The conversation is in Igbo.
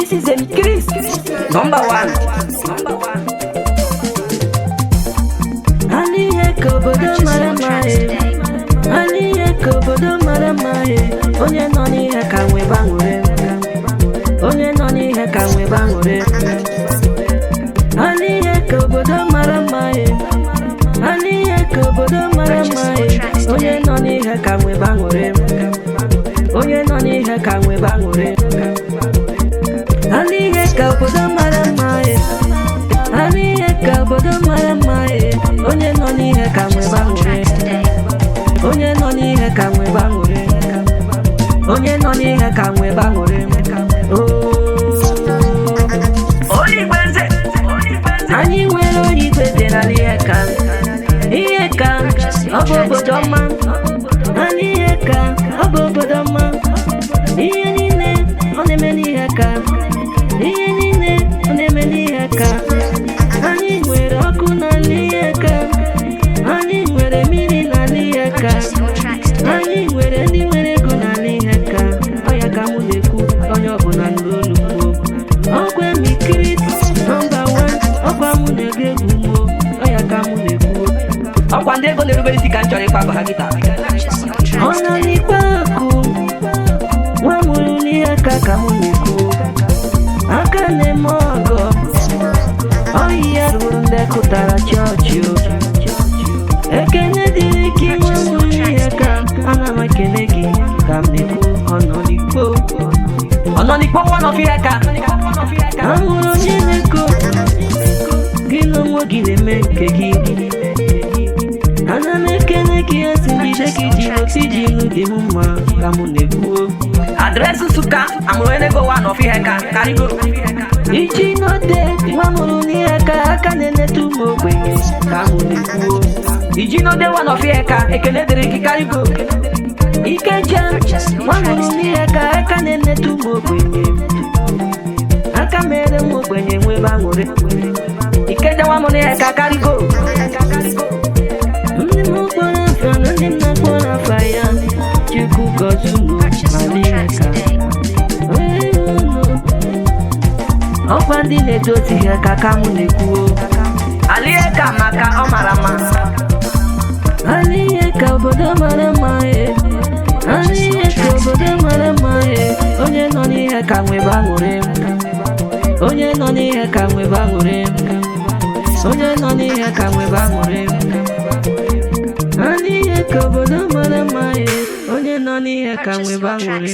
This is M. Chris, number one. Aliye kobodo maramae, aliye kobodo maramae. Onye nọ n'ihe ka nwe bangure, onye nọ n'ihe ka nwe bangure. Aliye kobodo maramae, aliye kobodo maramae. Onye nọ n'ihe ka nwe bangure, onye nọ n'ihe ka nwe bangure. Aliye kobodo maramae, aliye kobodo maramae. Onye nọ n'ihe ka nwe bangure, onye nọ n'ihe ka nwe bangure, onye nọ n'ihe ka nwe bangure. Anyị nwere oyibo dị ihe ka ọ bụ obodo ọma. Anyị ihe ka ọ bụ obodo ọma. Ihe niile ọ na-eme n'ihe ka, ihe niile ọ na-eme n'ihe ka. Anyị nwere ọkụ n'ala ihe ka, anyị nwere mmiri n'ala ihe ka, anyị nwere ndị nwere ego n'ala ihe ka. Ọ ya ka mụ na-ekwu, onye ọbụla n'olu mgbo. Ọkwa emikiri nọmba 1, ọkwa mụ na-ego egwu mgbo. Ọ ya ka mụ na-ekwu, ọkwa ndị ego na-erubere isi ka m chọrọ ịkpa ha gịta. Ọ nọ n'ikpe akụ, nwa mụrụ n'ihe ka mụ na-ekwu. Aka na-eme ọgọ, oyi ya ruru ndị kụtara chọọchị. Ekene dịrị gị nwa mụrụ n'ihe ka, ana m ekele gị ka m na-ekwu. Ọ nọ n'ikpe nwa nọ ihe ka ahụrụ onye na-eko gị n'onwe gị na-eme nke gị. Ana m ekele gị esi njide gị ji otu iji ilu dị m mma ka mụ na-ekwu. Adreesị Nsụka amụrụ enego wa nọ ihe ka karịgo. Iji note nwa mụrụ n'ihe ka aka na-enetu ụmụ ogbenye ka mụ na-ekwu. Iji note nwa nọ ihe ka ekele dịrị gị karịgo. Ikeja nwa mụrụ n'ihe ka aka na-enetu ụmụ ogbenye, aka mere ụmụ ogbenye nwebe aṅụrị. Ikeja nwa mụrụ n'ihe ka karịgo. Ndị m kpọrọ afa na ndị m na-akpọrọ afa ya, Chukwu gọzie unu ma n'ihe ka. Ọkwa ndị na-edozi ihe ka mụ na-ekwu. Aliye ka maka ọ mara mma, aliye ka obodo mara mma. Aliye ka obodo mara mma. Onye nọ n'ihe ka nwe bangure, onye nọ n'ihe ka nwe bangure, onye nọ n'ihe ka nwe bangure. Aliye ka obodo mara mma. Onye nọ n'ihe ka nwe bangure.